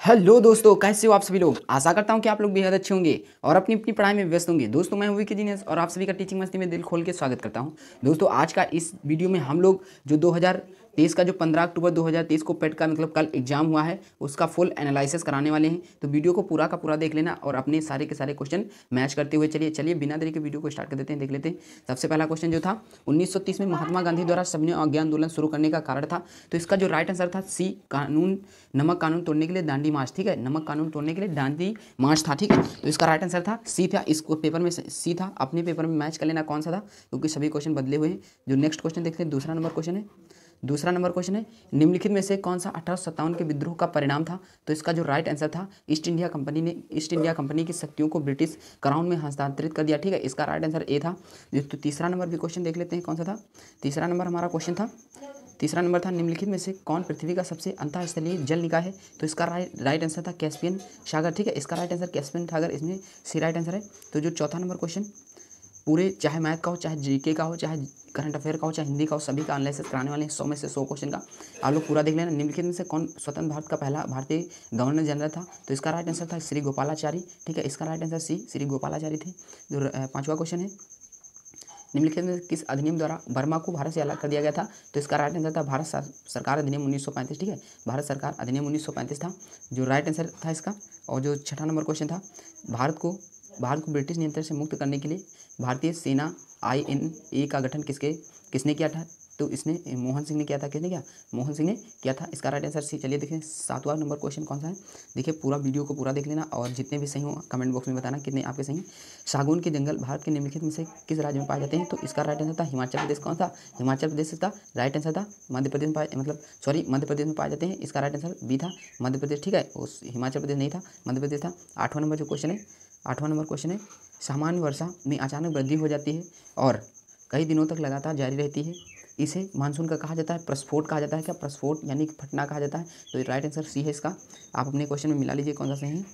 Hello दोस्तों, कैसे हो आप सभी लोग। आशा करता हूं कि आप लोग बेहद अच्छे होंगे और अपनी अपनी पढ़ाई में व्यस्त होंगे। दोस्तों, मैं हूं विकी जीनियस और आप सभी का टीचिंग मस्ती में दिल खोल के स्वागत करता हूं। दोस्तों, आज का इस वीडियो में हम लोग जो 2023 का जो 15 अक्टूबर 2023 को पेट का मतलब कल एग्जाम हुआ है उसका फुल एनालिसिस कराने वाले हैं। तो वीडियो को पूरा का पूरा देख लेना और अपने सारे के सारे क्वेश्चन मैच करते हुए चलिए बिना देरी के वीडियो को स्टार्ट कर देते हैं। देख लेते हैं। सबसे पहला क्वेश्चन जो था 1930 में महात्मा गांधी द्वारा सविनय अवज्ञा आंदोलन शुरू करने का कारण था। तो इसका जो राइट आंसर था सी, कानून नमक कानून तोड़ने के लिए दांडी मार्च। ठीक है, नमक कानून तोड़ने के लिए दांडी मार्च था। ठीक है, तो इसका राइट आंसर था सी था। इसको पेपर में सी था, अपने पेपर में मैच कर लेना कौन सा था, क्योंकि सभी क्वेश्चन बदले हुए हैं। जो नेक्स्ट क्वेश्चन देखते हैं, दूसरा नंबर क्वेश्चन है निम्नलिखित में से कौन सा 1857 के विद्रोह का परिणाम था। तो इसका जो राइट आंसर था ईस्ट इंडिया कंपनी की शक्तियों को ब्रिटिश क्राउन में हस्तांतरित कर दिया। ठीक है, इसका राइट आंसर ए था। तो तीसरा नंबर भी क्वेश्चन देख लेते हैं कौन सा था। तीसरा नंबर हमारा क्वेश्चन था, तीसरा नंबर था निम्नलिखित में से कौन पृथ्वी का सबसे अंतःस्थलीय जल निकाय है। तो इसका राइट आंसर था कैस्पियन सागर। ठीक है, इसका राइट आंसर कैस्पियन सागर, इसमें सी राइट आंसर है। तो जो चौथा नंबर क्वेश्चन पूरे चाहे मैथ का हो, चाहे जीके का हो, चाहे करंट अफेयर का हो, चाहे हिंदी का हो, सभी का एनालिसिस कराने वाले हैं। 100 में से 100 क्वेश्चन का आप लोग पूरा देख लेना। निम्नलिखित में से कौन स्वतंत्र भारत का पहला भारतीय गवर्नर जनरल था। तो इसका राइट आंसर था श्री गोपालाचारी। ठीक है, इसका right answer C, Shri Gopalachari थे। जो पांचवा क्वेश्चन है निम्नलिखित में किस अधिनियम द्वारा बर्मा को भारत से अलग कर दिया गया था। तो इसका राइट आंसर था भारत सरकार अधिनियम 1935। ठीक है, भारत सरकार अधिनियम 1935 था जो राइट आंसर था इसका। और जो छठा नंबर क्वेश्चन था भारत को ब्रिटिश नियंत्रण से मुक्त करने के लिए भारतीय सेना INA का गठन किसने किया था। तो इसने मोहन सिंह ने किया था। किसने किया? मोहन सिंह ने किया था। इसका राइट आंसर सी। चलिए देखें सातवां नंबर क्वेश्चन कौन सा है। देखिए पूरा वीडियो को पूरा देख लेना और जितने भी सही हो कमेंट बॉक्स में बताना कितने आपके सही हैं। सागौन के जंगल भारत के निम्नलिखित में से किस राज्य में पाए जाते हैं। तो इसका राइट आंसर था हिमाचल प्रदेश। कौन सा? हिमाचल प्रदेश का राइट आंसर था। मध्य प्रदेश में पाए जाते हैं। इसका राइट आंसर बी था, मध्य प्रदेश। ठीक है, उस हिमाचल प्रदेश नहीं था, मध्य प्रदेश था। आठवां नंबर क्वेश्चन है सामान्य वर्षा में अचानक वृद्धि हो जाती है और कई दिनों तक लगातार जारी रहती है, इसे मानसून का कहा जाता है, प्रस्फोट कहा जाता है। क्या? प्रस्फोट यानी कि फटना कहा जाता है। तो राइट आंसर सी है इसका। आप अपने क्वेश्चन में मिला लीजिए कौन सा सही है।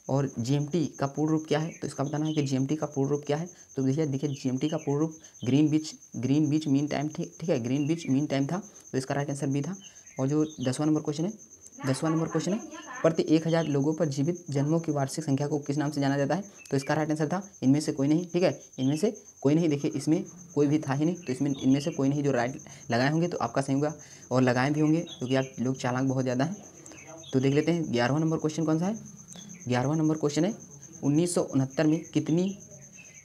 और GMT का पूर्ण रूप क्या है। तो इसका बताना है कि GMT का पूर्ण रूप क्या है। तो देखिए GMT का पूर्ण रूप ग्रीन बीच मीन टाइम। ठीक है, ग्रीन बीच मीन टाइम था। तो इसका राइट आंसर बी था। और जो 10वां नंबर क्वेश्चन है प्रति 1000 लोगों पर जीवित जन्मों की वार्षिक संख्या को किस नाम से जाना जाता है। तो इसका राइट आंसर था इनमें से कोई नहीं। ठीक है, इनमें से कोई नहीं। देखिए इसमें कोई भी था ही नहीं, तो इसमें इनमें से कोई नहीं। जो राइट लगाए होंगे तो आपका सही होगा और लगाए भी होंगे क्योंकि आप लोग चालाक बहुत ज़्यादा हैं। तो देख लेते हैं 11वां नंबर क्वेश्चन कौन सा है। 11वां नंबर क्वेश्चन है 1969 में कितनी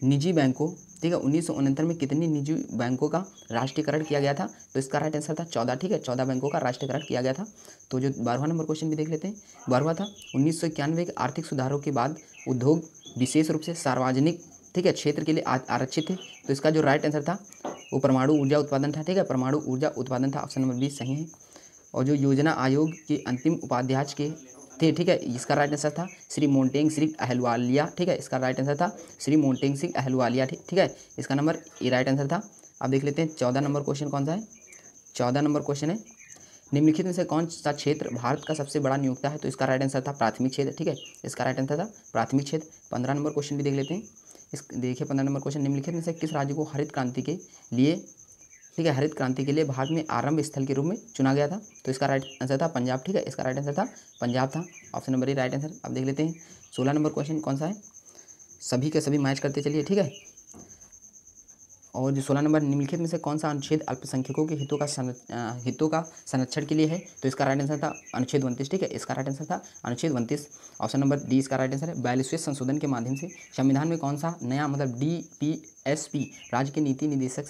निजी बैंकों, ठीक है, 1969 में कितनी निजी बैंकों का राष्ट्रीयकरण किया गया था। तो इसका राइट आंसर था 14। ठीक है, 14 बैंकों का राष्ट्रीयकरण किया गया था। तो जो 12वां नंबर क्वेश्चन भी देख लेते हैं। 12वां था 1991 के आर्थिक सुधारों के बाद उद्योग विशेष रूप से सार्वजनिक, ठीक है, क्षेत्र के लिए आरक्षित थे। तो इसका जो राइट आंसर था वो परमाणु ऊर्जा उत्पादन था। ठीक है, परमाणु ऊर्जा उत्पादन था। ऑप्शन नंबर बी सही है। और जो योजना आयोग के अंतिम उपाध्यक्ष के थे, ठीक है, इसका राइट आंसर था श्री मोंटेग सिंह अहलुवालिया। ठीक है, इसका राइट आंसर था श्री मोंटेग सिंह अहलुवालिया। ठीक है, इसका नंबर ए राइट आंसर था। अब देख लेते हैं 14 नंबर क्वेश्चन कौन सा है। 14 नंबर क्वेश्चन है निम्नलिखित में से कौन सा क्षेत्र भारत का सबसे बड़ा नियोक्ता है। तो इसका राइट आंसर था प्राथमिक क्षेत्र। ठीक है, इसका राइट आंसर था प्राथमिक क्षेत्र। 15 नंबर क्वेश्चन भी देख लेते हैं। देखिए 15 नंबर क्वेश्चन निम्नलिखित में से किस राज्य को हरित क्रांति के लिए, ठीक है, हरित क्रांति के लिए भारत में आरंभ स्थल के रूप में चुना गया था। तो इसका राइट आंसर था पंजाब। ठीक है, इसका राइट आंसर था पंजाब था। Option number A right answer. अब देख लेते हैं 16 नंबर क्वेश्चन कौन सा है। सभी के सभी मैच करते चलिए। ठीक है, और जो 16 नंबर निम्नलिखित में से कौन सा अनुच्छेद अल्पसंख्यकों के हितों का संरक्षण के लिए है। तो इसका राइट आंसर था अनुच्छेद 29। ठीक है, इसका राइट आंसर था अनुच्छेद 29। ऑप्शन नंबर डी इसका राइट आंसर है। 42वें संशोधन के माध्यम से संविधान में कौन सा नया मतलब DPSP राज्य के नीति निर्देशक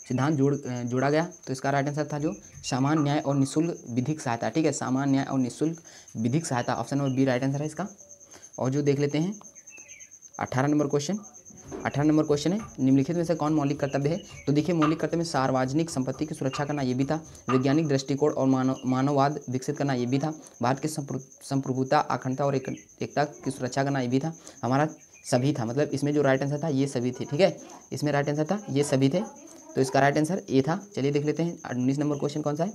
सिद्धांत जोड़ा गया। तो इसका राइट आंसर था जो सामान्य न्याय और निःशुल्क विधिक सहायता। ठीक है, सामान्य न्याय और निःशुल्क विधिक सहायता। Option number B right answer है इसका। और जो देख लेते हैं 18 नंबर क्वेश्चन है निम्नलिखित में से कौन मौलिक कर्तव्य है। तो देखिए मौलिक कर्तव्य में सार्वजनिक संपत्ति की सुरक्षा करना ये भी था, वैज्ञानिक दृष्टिकोण और मानववाद विकसित करना ये भी था, भारत की संप्रभुता अखंडता और एकता की सुरक्षा करना ये भी था। हमारा सभी था, मतलब इसमें जो राइट आंसर था ये सभी थे। ठीक है, इसमें राइट आंसर था ये सभी थे। तो इसका राइट आंसर ए था। चलिए देख लेते हैं 19 नंबर क्वेश्चन कौन सा है।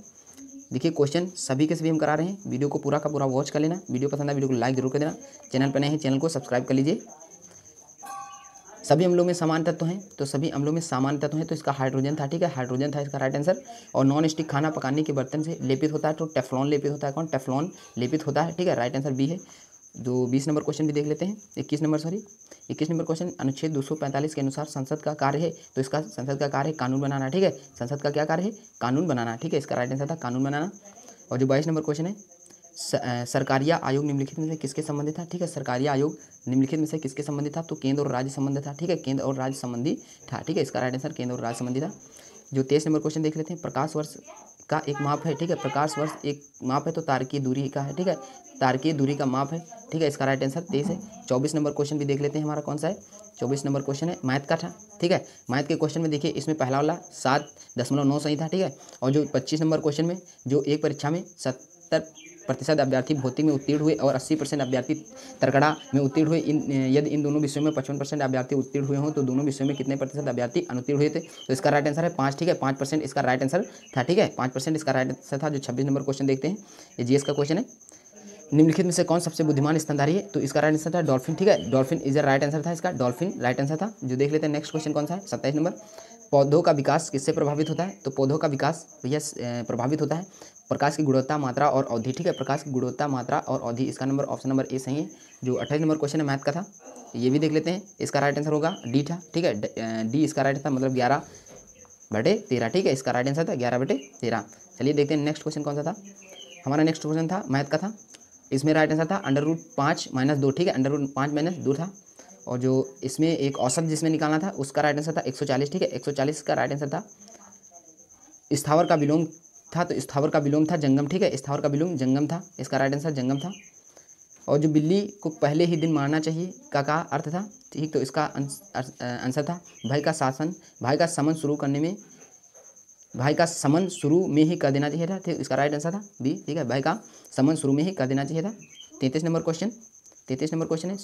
देखिए क्वेश्चन सभी के सभी हम करा रहे हैं। वीडियो को पूरा का पूरा वॉच कर लेना। वीडियो पसंद है वीडियो को लाइक जरूर कर देना। चैनल पर नए हैं चैनल को सब्सक्राइब कर लीजिए। सभी अम्लों में समान तत्व हैं, तो सभी अम्लों में समान तत्व हैं, तो इसका हाइड्रोजन था, ठीक है, हाइड्रोजन था इसका राइट आंसर। और नॉन स्टिक खाना पकाने के बर्तन से लेपित होता है, तो टेफ्लॉन लेपित होता है, कौन, टेफ्लॉन लेपित होता है, ठीक है, राइट आंसर बी है। जो 20 नंबर क्वेश्चन भी देख लेते हैं, 21 नंबर क्वेश्चन, अनुच्छेद 245 के अनुसार संसद का कार्य है, तो इसका संसद का कार्य है कानून बनाना, ठीक है, संसद का क्या कार्य है, कानून बनाना, ठीक है, इसका राइट आंसर था कानून बनाना। और जो 22 नंबर क्वेश्चन है, सरकारिया आयोग निम्नलिखित में से किसके संबंधित था, ठीक है, सरकारिया आयोग निम्नलिखित में से किसके संबंधित था, तो केंद्र और राज्य संबंधित था, ठीक है, केंद्र और राज्य संबंधी था, ठीक है, इसका राइट आंसर केंद्र और राज्य संबंधी था। जो 23 नंबर क्वेश्चन देख लेते हैं, प्रकाश वर्ष का एक माप है, ठीक है, प्रकाश वर्ष एक माप है, तो तारकीय दूरी का है, ठीक है, तारकीय दूरी का माप है, ठीक है, इसका राइट आंसर 23 है। 24 नंबर क्वेश्चन भी देख लेते हैं, हमारा कौन सा है, 24 नंबर क्वेश्चन है मैथ का था, ठीक है, मैथ के क्वेश्चन में देखिए इसमें पहला वाला 7.9 सही था, ठीक है, और जो 25 नंबर क्वेश्चन में जो एक परीक्षा में 70% अभ्यर्थी भौतिक में उत्तीर्ण हुए और 80% अभ्यर्थी तर्कड़ा में उत्तीर्ण हुए, यदि इन दोनों विषयों में 55% अभ्यर्थी उत्तीर्ण हुए हों तो दोनों विषयों में कितने प्रतिशत अभ्यर्थी अनुत्तीर्ण हुए थे, तो इसका राइट आंसर है 5, ठीक है, 5% इसका राइट आंसर था, ठीक है, 5% इसका राइट आंसर था। जो 26 नंबर क्वेश्चन देखते हैं, ये जीएस का क्वेश्चन है, निम्नलिखित में से कौन सबसे बुद्धिमान स्तनधारी है, तो इसका राइट आंसर था डॉल्फिन, ठीक है, डॉल्फिन इज राइट आंसर था इसका, डॉल्फिन राइट आंसर था। जो देख लेते हैं नेक्स्ट क्वेश्चन कौन सा है, 27 नंबर, पौधों का विकास किससे प्रभावित होता है, तो पौधों का विकास भैया प्रभावित होता है प्रकाश की गुणवत्ता, मात्रा और अवधि, ठीक है, प्रकाश की गुणवत्ता, मात्रा और अवधि, इसका नंबर ऑप्शन नंबर ए सही है। जो 28 नंबर क्वेश्चन है मैथ का था, ये भी देख लेते हैं, इसका राइट आंसर होगा डी था, ठीक है, डी इसका राइट था, मतलब 11/13, ठीक है, इसका राइट आंसर था 11/13। चलिए देखते हैं नेक्स्ट क्वेश्चन कौन सा था, हमारा नेक्स्ट क्वेश्चन था मैथ का था, इसमें राइट आंसर था √5 - 2, ठीक है, √5 - 2 था। और जो इसमें एक औसत जिसमें निकालना था उसका राइट आंसर था 140, ठीक है, 140 का राइट आंसर था। स्थावर का विलोम था, तो स्थावर का विलोम था जंगम, ठीक है, स्थावर का विलोम जंगम था, इसका राइट आंसर जंगम था। और जो बिल्ली को पहले ही दिन मारना चाहिए का अर्थ था, ठीक, तो इसका आंसर था भाई का समन शुरू करने में, भाई का समन शुरू में ही कर देना चाहिए था, ठीक, इसका राइट आंसर था बी, ठीक है, भाई का समन शुरू में ही कर देना चाहिए था। 33 नंबर क्वेश्चन है,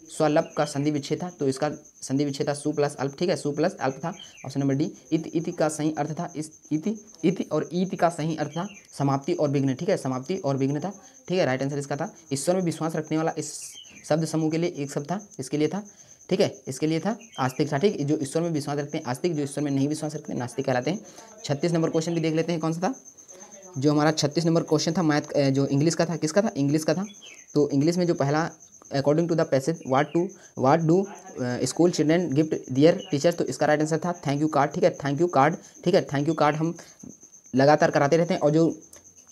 स्वलप का संधि विच्छेद था, तो इसका संधि विच्छेद था सु प्लस अल्प, ठीक है, सु प्लस अल्प था। ऑप्शन नंबर डी, इति का सही अर्थ था, इस इति और ईति का सही अर्थ था समाप्ति और विघ्न, ठीक है, समाप्ति और विघ्न था, ठीक है, राइट आंसर इसका था। ईश्वर में विश्वास रखने वाला इस शब्द समूह के लिए एक शब्द था, इसके लिए था, ठीक है, इसके लिए था आस्तिक था, ठीक, जो ईश्वर में विश्वास रखते हैं आस्तिक, जो ईश्वर में नहीं विश्वास रखते हैं नास्तिक कहलाते हैं। 36 नंबर क्वेश्चन भी देख लेते हैं कौन सा था, जो हमारा 36 नंबर क्वेश्चन था मैथ, जो इंग्लिश का था, किसका था, इंग्लिश का था। तो इंग्लिश में जो पहला, according to the passage what do school children gift their teachers, तो इसका राइट आंसर था थैंक यू कार्ड, ठीक है, थैंक यू कार्ड, ठीक है, थैंक यू कार्ड हम लगातार कराते रहते हैं। और जो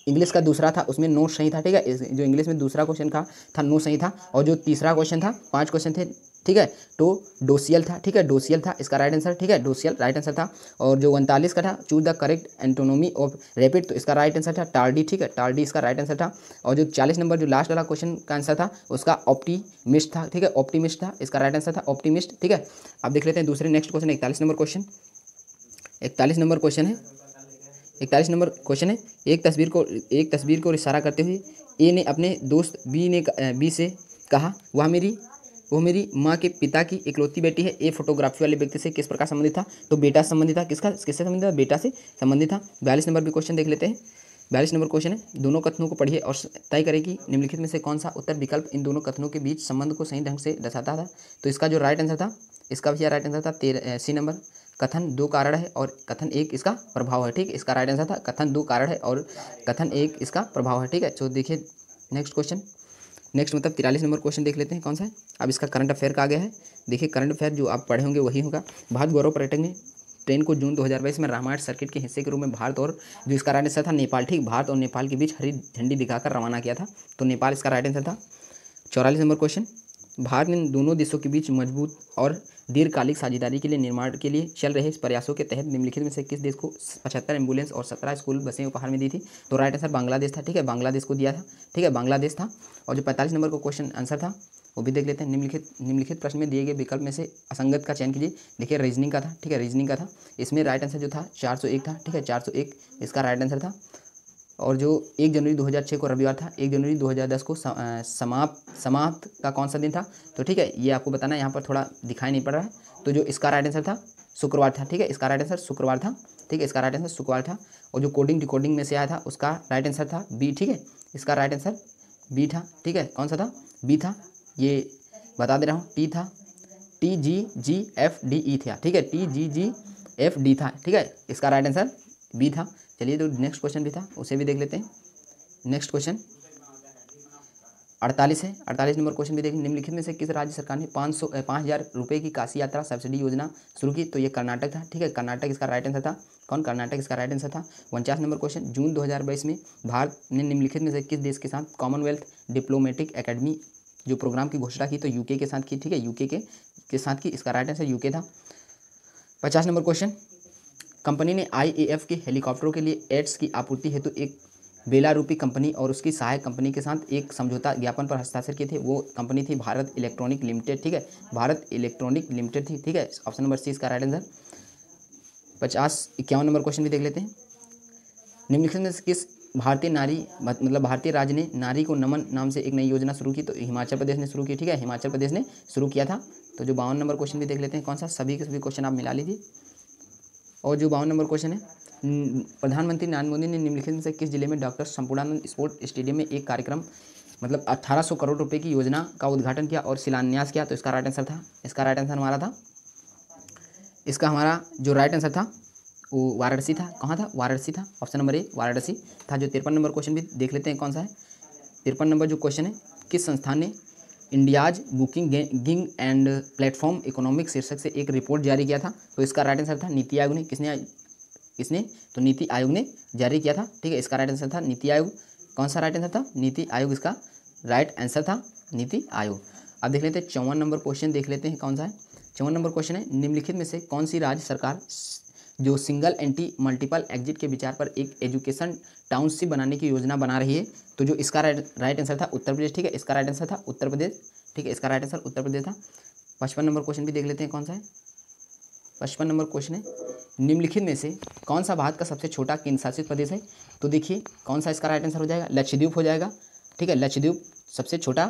इंग्लिश का दूसरा था उसमें नो सही था, ठीक है, जो इंग्लिश में दूसरा क्वेश्चन था नो सही था। और जो तीसरा क्वेश्चन था, 5 क्वेश्चन थे, ठीक है, तो डोसियल था, ठीक है, डोसियल था इसका राइट आंसर, ठीक है, डोसियल राइट आंसर था। और जो 39 का था, choose the correct antonymy of rapid, तो इसका राइट आंसर था टार्डी, ठीक है, टार्डी इसका राइट आंसर था। और जो 40 नंबर जो लास्ट वाला क्वेश्चन का आंसर था उसका ऑप्टिमिस्ट था, ठीक है, ऑप्टिमिस्ट था, इसका राइट आंसर था ऑप्टिमिस्ट, ठीक है। अब देख लेते हैं दूसरे next question, 41 number question, 41 number question है, 41 नंबर क्वेश्चन है, एक तस्वीर को इशारा करते हुए ए ने अपने दोस्त बी से कहा वो मेरी माँ के पिता की इकलौती बेटी है। ए फोटोग्राफी वाले व्यक्ति से किस प्रकार संबंधित था, तो बेटा से संबंधित था, किससे संबंधित था, बेटा से संबंधित था। 42 नंबर भी क्वेश्चन देख लेते हैं, 42 नंबर क्वेश्चन है, दोनों कथनों को पढ़िए और तय करें कि निम्नलिखित में से कौन सा उत्तर विकल्प इन दोनों कथनों के बीच संबंध को सही ढंग से दर्शाता था। तो इसका जो राइट आंसर था, इसका भी राइट आंसर था सी नंबर, कथन 2 कारण है और कथन 1 इसका प्रभाव है, ठीक, इसका राइट आंसर था कथन 2 कारण है और कथन 1 इसका प्रभाव है, ठीक है। तो देखिए नेक्स्ट क्वेश्चन, नेक्स्ट मतलब 43 नंबर क्वेश्चन देख लेते हैं कौन सा है। अब इसका करंट अफेयर का आ गया है, देखिए करंट अफेयर जो आप पढ़े होंगे वही होगा। भारत गौरव पर्यटक ने ट्रेन को जून 2022 में रामायण सर्किट के हिस्से के रूप में भारत और जो इसका राइट आंसर था नेपाल, ठीक, भारत और नेपाल के बीच हरी झंडी दिखाकर रवाना किया था, तो नेपाल इसका राइट आंसर था। 44 नंबर क्वेश्चन, भारत ने दोनों देशों के बीच मजबूत और दीर्घकालिक साझेदारी के लिए निर्माण के लिए चल रहे प्रयासों के तहत निम्नलिखित में से किस देश को 75 एम्बुलेंस और 17 स्कूल बसें उपहार में दी थी, तो राइट आंसर बांग्लादेश था, ठीक है, बांग्लादेश को दिया था, ठीक है, बांग्लादेश था। और जो 45 नंबर को क्वेश्चन आंसर था वो भी देख लेते हैं, निम्नलिखित प्रश्न में दिए गए विकल्प में से असंगत का चयन कीजिए। देखिए रीजनिंग का था, ठीक है, रीजनिंग का था, इसमें राइट आंसर जो था 401 था, ठीक है, 401 इसका राइट आंसर था। और जो 1 जनवरी 2006 को रविवार था, 1 जनवरी 2010 को समाप्त का कौन सा दिन था, तो ठीक है, ये आपको बताना है, यहाँ पर थोड़ा दिखाई नहीं पड़ रहा है, तो जो इसका राइट आंसर था शुक्रवार था, ठीक है, इसका राइट आंसर शुक्रवार था, ठीक है, इसका राइट आंसर शुक्रवार था। और जो कोडिंग डिकोडिंग में से आया था उसका राइट आंसर था बी, ठीक है, इसका राइट आंसर बी था, ठीक है, कौन सा था, बी था, ये बता दे रहा हूँ, TGGFDE था, ठीक है, TGGFD था, ठीक है, इसका राइट आंसर बी था। चलिए तो नेक्स्ट क्वेश्चन भी था, उसे भी देख लेते हैं। नेक्स्ट क्वेश्चन 48 है। 48 नंबर क्वेश्चन भी देखें, निम्नलिखित में से किस राज्य सरकार ने 5,000 रुपये की काशी यात्रा सब्सिडी योजना शुरू की? तो ये कर्नाटक था, ठीक है, कर्नाटक इसका राइट आंसर था। कौन? कर्नाटक इसका राइट आंसर था। 49 नंबर क्वेश्चन, जून 2022 में भारत ने निम्नलिखित में से किस देश के साथ कॉमनवेल्थ डिप्लोमेटिक एकेडमी जो प्रोग्राम की घोषणा की? तो यूके के साथ की, ठीक है, यूके के साथ की, इसका राइट आंसर यूके था। 50 नंबर क्वेश्चन, कंपनी ने IAF के हेलीकॉप्टरों के लिए एड्स की आपूर्ति हेतु एक बेलारूपी कंपनी और उसकी सहायक कंपनी के साथ एक समझौता ज्ञापन पर हस्ताक्षर किए थे। वो कंपनी थी भारत इलेक्ट्रॉनिक लिमिटेड, ठीक है, भारत इलेक्ट्रॉनिक लिमिटेड थी, ठीक है, ऑप्शन नंबर सी इसका राइट आंसर। 51 नंबर क्वेश्चन भी देख लेते हैं, निम्नलिखित में से किस भारतीय नारी मतलब भारतीय राज्य ने नारी को नमन नाम से एक नई योजना शुरू की? तो हिमाचल प्रदेश ने शुरू की, ठीक है, हिमाचल प्रदेश ने शुरू किया था। तो जो 52 नंबर क्वेश्चन भी देख लेते हैं, कौन सा? सभी के सभी क्वेश्चन आप मिला लीजिए। और जो 52 नंबर क्वेश्चन है, प्रधानमंत्री नरेंद्र मोदी ने निम्नलिखित में से किस जिले में डॉक्टर संपूर्णानंद स्पोर्ट स्टेडियम में एक कार्यक्रम मतलब 1800 करोड़ रुपए की योजना का उद्घाटन किया और शिलान्यास किया? तो इसका राइट आंसर था, इसका राइट आंसर हमारा था, इसका हमारा जो राइट आंसर था वो वाराणसी था। कहाँ था? वाराणसी था, ऑप्शन नंबर ए वाराणसी था। जो 53 नंबर क्वेश्चन भी देख लेते हैं, कौन सा है? 53 नंबर जो क्वेश्चन है, किस संस्थान ने इंडियाज बुकिंग गिंग एंड प्लेटफॉर्म इकोनॉमिक शीर्षक से एक रिपोर्ट जारी किया था? तो इसका राइट आंसर था नीति आयोग ने। किसने? तो नीति आयोग ने जारी किया था, ठीक है, इसका राइट आंसर था नीति आयोग। कौन सा राइट आंसर था? नीति आयोग इसका राइट आंसर था, नीति आयोग। अब देख लेते हैं 54 नंबर क्वेश्चन देख लेते हैं, कौन सा है? 54 नंबर क्वेश्चन है, निम्नलिखित में से कौन सी राज्य सरकार जो सिंगल एंटी मल्टीपल एग्जिट के विचार पर एक एजुकेशन टाउनशिप बनाने की योजना बना रही है? तो जो इसका राइट आंसर था उत्तर प्रदेश, ठीक है, इसका राइट आंसर था उत्तर प्रदेश, ठीक है, इसका राइट आंसर उत्तर प्रदेश था। 55 नंबर क्वेश्चन भी देख लेते हैं, कौन सा है? 55 नंबर क्वेश्चन है, निम्नलिखित में से कौन सा भारत का सबसे छोटा केंद्र शासित प्रदेश है? तो देखिए कौन सा इसका राइट आंसर हो जाएगा? लक्षद्वीप हो जाएगा, ठीक है, लक्षद्वीप सबसे छोटा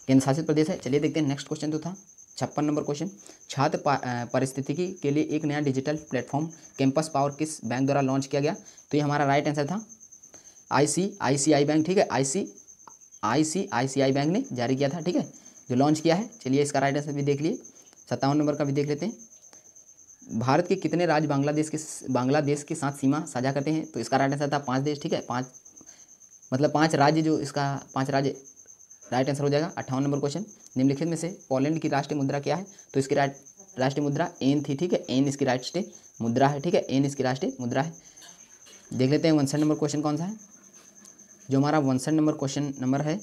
केंद्र शासित प्रदेश है। चलिए देखते हैं नेक्स्ट क्वेश्चन तो था 56 नंबर क्वेश्चन, छात्र पारिस्थितिकी के लिए एक नया डिजिटल प्लेटफॉर्म कैंपस पावर किस बैंक द्वारा लॉन्च किया गया? तो ये हमारा राइट आंसर था ICICI बैंक, ठीक है, ICICI बैंक ने जारी किया था, ठीक है, जो लॉन्च किया है। चलिए इसका राइट आंसर भी देख लिए। 57 नंबर का भी देख लेते हैं, भारत के कितने राज्य बांग्लादेश के साथ सीमा साझा करते हैं? तो इसका राइट आंसर था 5 देश, ठीक है, 5 राज्य, जो इसका 5 राज्य राइट आंसर हो जाएगा। 58 नंबर क्वेश्चन, निम्नलिखित में से पोलैंड की राष्ट्रीय मुद्रा क्या है? तो इसकी राष्ट्रीय मुद्रा एन थी, ठीक है, एन इसकी राष्ट्रीय मुद्रा है, ठीक है, एन इसकी राष्ट्रीय मुद्रा है। देख लेते हैं 59 नंबर क्वेश्चन कौन सा है? जो हमारा 59 नंबर क्वेश्चन नंबर है,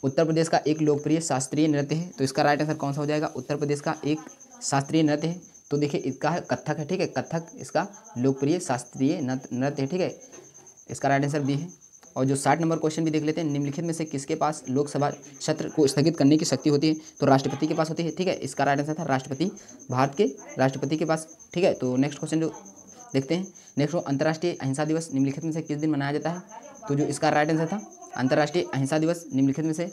उत्तर प्रदेश का एक लोकप्रिय शास्त्रीय नृत्य है? तो इसका राइट आंसर कौन सा हो जाएगा? उत्तर प्रदेश का एक शास्त्रीय नृत्य है, तो देखिए इसका है कथक है, ठीक है, कथक इसका लोकप्रिय शास्त्रीय नृत्य है, ठीक है, इसका राइट आंसर बी है। और जो 60 नंबर क्वेश्चन भी देख लेते हैं, निम्नलिखित में से किसके पास लोकसभा सत्र को स्थगित करने की शक्ति होती है? तो राष्ट्रपति के पास होती है, ठीक है, इसका राइट आंसर था राष्ट्रपति, भारत के राष्ट्रपति के पास, ठीक है। तो नेक्स्ट क्वेश्चन जो देखते हैं, नेक्स्ट अंतर्राष्ट्रीय अहिंसा दिवस निम्नलिखित में से किस दिन मनाया जाता है? तो जो इसका राइट आंसर था अंतर्राष्ट्रीय अहिंसा दिवस निम्नलिखित में से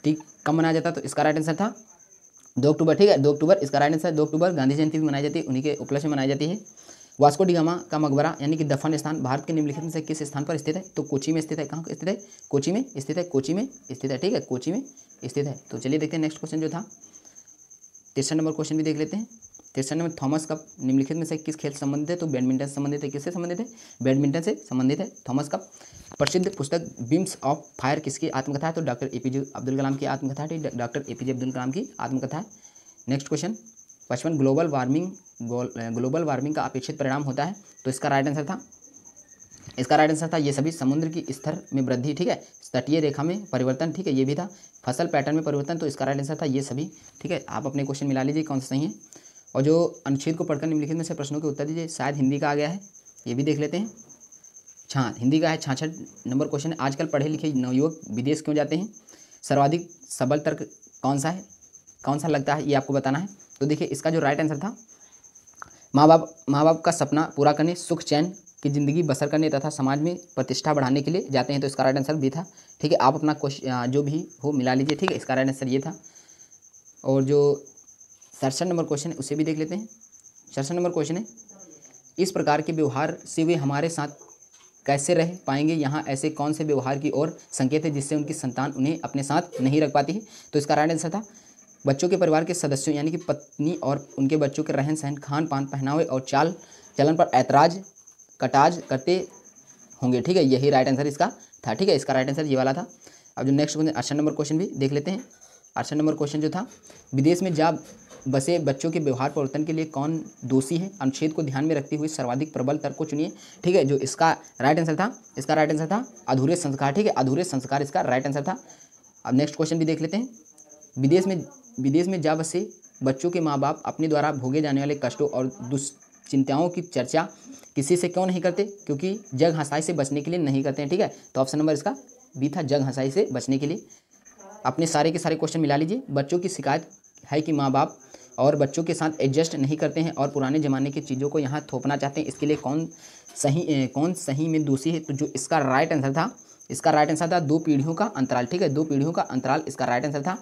ठीक कब मनाया जाता है? तो इसका राइट आंसर था 2 अक्टूबर, ठीक है, 2 अक्टूबर इसका राइट आंसर। 2 अक्टूबर गांधी जयंती भी मनाई जाती है, उन्हीं के उपलक्ष्य में मनाई जाती है। वास्को डी गामा का मकबरा यानी कि दफन स्थान भारत के निम्नलिखित में से किस स्थान पर स्थित है? तो कोची में स्थित है। कहाँ स्थित है? कोची में स्थित है, कोची में स्थित है, ठीक है, कोची में स्थित है। तो चलिए देखते हैं नेक्स्ट क्वेश्चन जो था 63 नंबर क्वेश्चन भी देख लेते हैं। 63 नंबर, थॉमस कप निम्नलिखित में से किस खेल से संबंधित है? तो बैडमिंटन से संबंधित है। किससे संबंधित है? बैडमिंटन से संबंधित है थॉमस कप। प्रसिद्ध पुस्तक विंग्स ऑफ फायर किसकी आत्मकथा है? तो डॉक्टर APJ अब्दुल कलाम की आत्मकथा है, डॉक्टर APJ अब्दुल कलाम की आत्मकथा है। नेक्स्ट क्वेश्चन 55, ग्लोबल वार्मिंग का अपेक्षित परिणाम होता है? तो इसका राइट आंसर था ये सभी समुद्र की स्तर में वृद्धि, ठीक है, तटीय रेखा में परिवर्तन, ठीक है, ये भी था, फसल पैटर्न में परिवर्तन, तो इसका राइट आंसर था ये सभी, ठीक है। आप अपने क्वेश्चन मिला लीजिए कौन सा सही है। और जो अनुच्छेद को पढ़कर निम्नलिखित में से प्रश्नों के उत्तर दीजिए, शायद हिंदी का आ गया है, ये भी देख लेते हैं। हिंदी का है 66 नंबर क्वेश्चन है, आजकल पढ़े लिखे नवयुवक विदेश क्यों जाते हैं? सर्वाधिक सबल तर्क कौन सा लगता है, ये आपको बताना है। तो देखिए इसका जो राइट आंसर था, माँ बाप का सपना पूरा करने, सुख चैन की ज़िंदगी बसर करने तथा समाज में प्रतिष्ठा बढ़ाने के लिए जाते हैं, तो इसका राइट आंसर भी था, ठीक है। आप अपना क्वेश्चन जो भी हो मिला लीजिए, ठीक है, इसका राइट आंसर ये था। और जो 67 नंबर क्वेश्चन है उसे भी देख लेते हैं। 67 नंबर क्वेश्चन है, इस प्रकार के व्यवहार से वे हमारे साथ कैसे रह पाएंगे? यहाँ ऐसे कौन से व्यवहार की ओर संकेत है जिससे उनकी संतान उन्हें अपने साथ नहीं रख पाती है? तो इसका राइट आंसर था बच्चों के परिवार के सदस्यों यानी कि पत्नी और उनके बच्चों के रहन सहन, खान पान, पहनावे और चाल चलन पर ऐतराज कटाज करते होंगे। ठीक है, यही राइट आंसर इसका था। ठीक है, इसका राइट आंसर ये वाला था। अब जो नेक्स्ट क्वेश्चन 68 नंबर क्वेश्चन भी देख लेते हैं। 68 नंबर क्वेश्चन जो था, विदेश में जा बसे बच्चों के व्यवहार परिवर्तन के लिए कौन दोषी है? अनुच्छेद को ध्यान में रखते हुए सर्वाधिक प्रबल तर्क को चुनिए। ठीक है, जो इसका राइट आंसर था, इसका राइट आंसर था अधूरे संस्कार। ठीक है, अधूरे संस्कार इसका राइट आंसर था। अब नेक्स्ट क्वेश्चन भी देख लेते हैं। विदेश में जा बसे बच्चों के माँ बाप अपने द्वारा भोगे जाने वाले कष्टों और दुश्चिंताओं की चर्चा किसी से क्यों नहीं करते? क्योंकि जग हंसाई से बचने के लिए नहीं करते हैं। ठीक है, तो ऑप्शन नंबर इसका बी था, जग हंसाई से बचने के लिए। अपने सारे के सारे क्वेश्चन मिला लीजिए। बच्चों की शिकायत है कि माँ बाप और बच्चों के साथ एडजस्ट नहीं करते हैं और पुराने ज़माने की चीज़ों को यहाँ थोपना चाहते हैं। इसके लिए कौन सही में दोषी है? तो जो इसका राइट आंसर था, इसका राइट आंसर था 2 पीढ़ियों का अंतराल। ठीक है, 2 पीढ़ियों का अंतराल इसका राइट आंसर था।